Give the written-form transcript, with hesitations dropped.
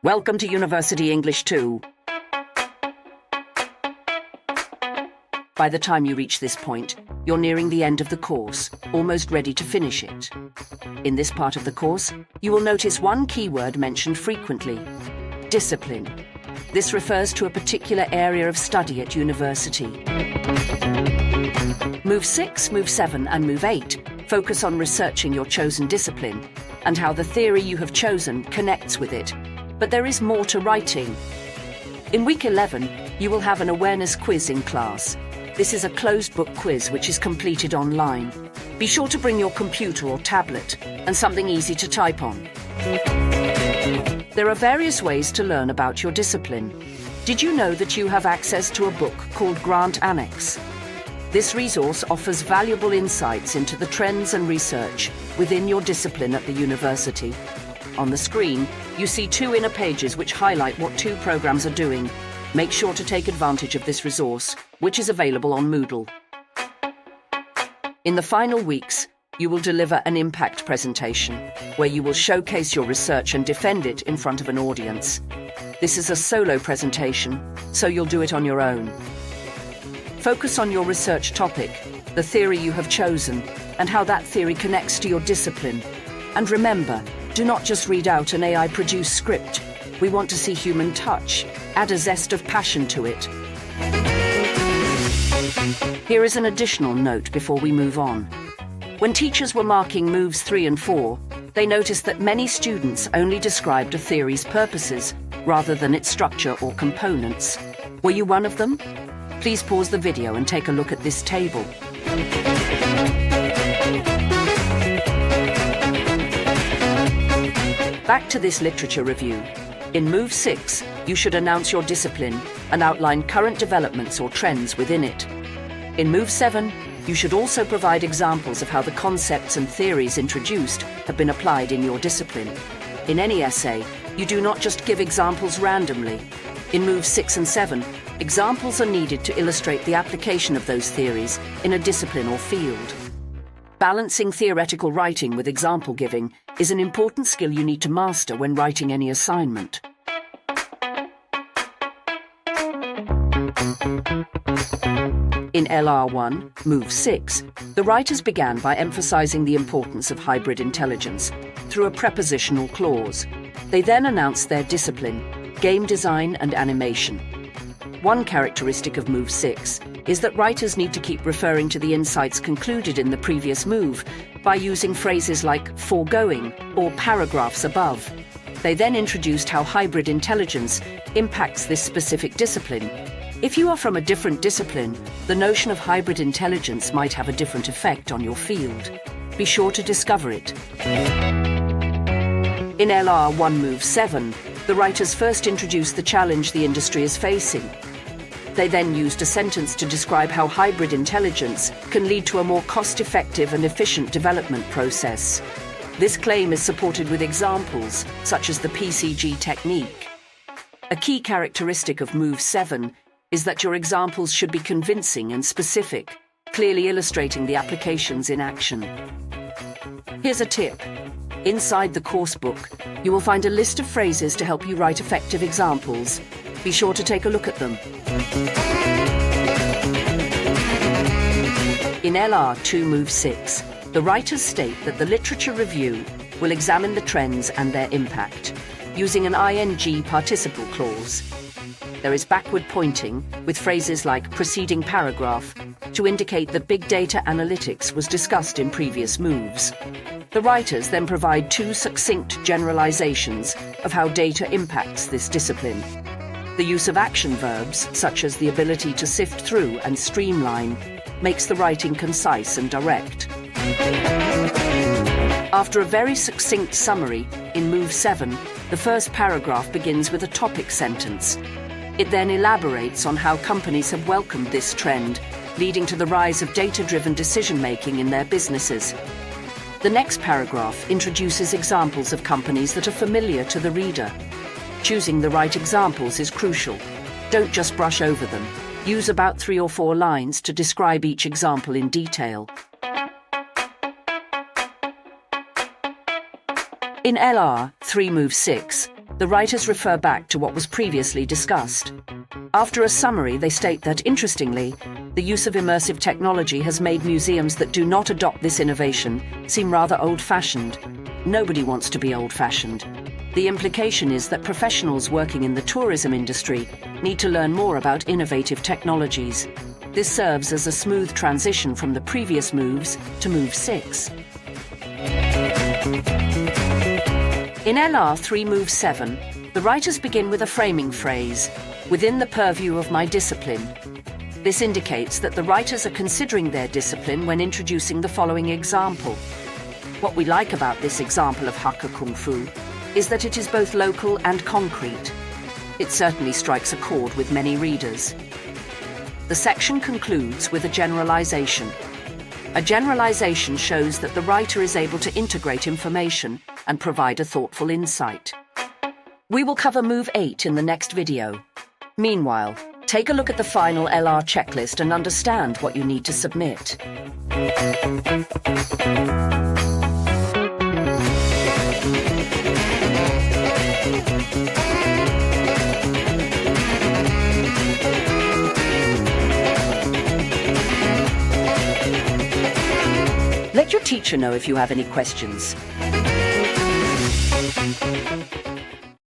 Welcome to University English 2. By the time you reach this point, you're nearing the end of the course, almost ready to finish it. In this part of the course, you will notice one keyword mentioned frequently: discipline. This refers to a particular area of study at university. Move 6, Move 7 and Move 8 focus on researching your chosen discipline and how the theory you have chosen connects with it. But there is more to writing. In week 11, you will have an awareness quiz in class. This is a closed-book quiz which is completed online. Be sure to bring your computer or tablet and something easy to type on. There are various ways to learn about your discipline. Did you know that you have access to a book called Grant Annex? This resource offers valuable insights into the trends and research within your discipline at the university. On the screen, you see 2 inner pages which highlight what 2 programs are doing. Make sure to take advantage of this resource, which is available on Moodle. In the final weeks, you will deliver an impact presentation, where you will showcase your research and defend it in front of an audience. This is a solo presentation, so you'll do it on your own. Focus on your research topic, the theory you have chosen, and how that theory connects to your discipline. And remember, do not just read out an AI-produced script. We want to see human touch. Add a zest of passion to it. Here is an additional note before we move on. When teachers were marking moves 3 and 4, they noticed that many students only described a theory's purposes rather than its structure or components. Were you one of them? Please pause the video and take a look at this table. Back to this literature review. In Move 6, you should announce your discipline and outline current developments or trends within it. In Move 7, you should also provide examples of how the concepts and theories introduced have been applied in your discipline. In any essay, you do not just give examples randomly. In Moves 6 and 7, examples are needed to illustrate the application of those theories in a discipline or field. Balancing theoretical writing with example giving is an important skill you need to master when writing any assignment. In LR1, Move 6, the writers began by emphasizing the importance of hybrid intelligence through a prepositional clause. They then announced their discipline: game design and animation. One characteristic of Move 6 is that writers need to keep referring to the insights concluded in the previous move by using phrases like foregoing or paragraphs above. They then introduced how hybrid intelligence impacts this specific discipline. If you are from a different discipline, the notion of hybrid intelligence might have a different effect on your field. Be sure to discover it. In LR1 Move 7, the writers first introduced the challenge the industry is facing. They then used a sentence to describe how hybrid intelligence can lead to a more cost-effective and efficient development process. This claim is supported with examples, such as the PCG technique. A key characteristic of Move 7 is that your examples should be convincing and specific, clearly illustrating the applications in action. Here's a tip. Inside the course book, you will find a list of phrases to help you write effective examples. Be sure to take a look at them. In LR2 Move 6, the writers state that the literature review will examine the trends and their impact, using an ing participle clause. There is backward pointing, with phrases like preceding paragraph, to indicate that big data analytics was discussed in previous moves. The writers then provide 2 succinct generalizations of how data impacts this discipline. The use of action verbs, such as the ability to sift through and streamline, makes the writing concise and direct. After a very succinct summary, in Move 7, the first paragraph begins with a topic sentence. It then elaborates on how companies have welcomed this trend, leading to the rise of data-driven decision-making in their businesses. The next paragraph introduces examples of companies that are familiar to the reader. Choosing the right examples is crucial. Don't just brush over them. Use about 3 or 4 lines to describe each example in detail. In LR 3 Move 6, The writers refer back to what was previously discussed. After a summary, they state that, interestingly, the use of immersive technology has made museums that do not adopt this innovation seem rather old-fashioned. Nobody wants to be old-fashioned. The implication is that professionals working in the tourism industry need to learn more about innovative technologies. This serves as a smooth transition from the previous moves to Move 6. In LR 3 Move 7, the writers begin with a framing phrase, "within the purview of my discipline." This indicates that the writers are considering their discipline when introducing the following example. What we like about this example of Haka Kung Fu is that it is both local and concrete. It certainly strikes a chord with many readers. The section concludes with a generalization. A generalization shows that the writer is able to integrate information and provide a thoughtful insight. We will cover Move 8 in the next video. Meanwhile, take a look at the final LR checklist and understand what you need to submit. Let your teacher know if you have any questions.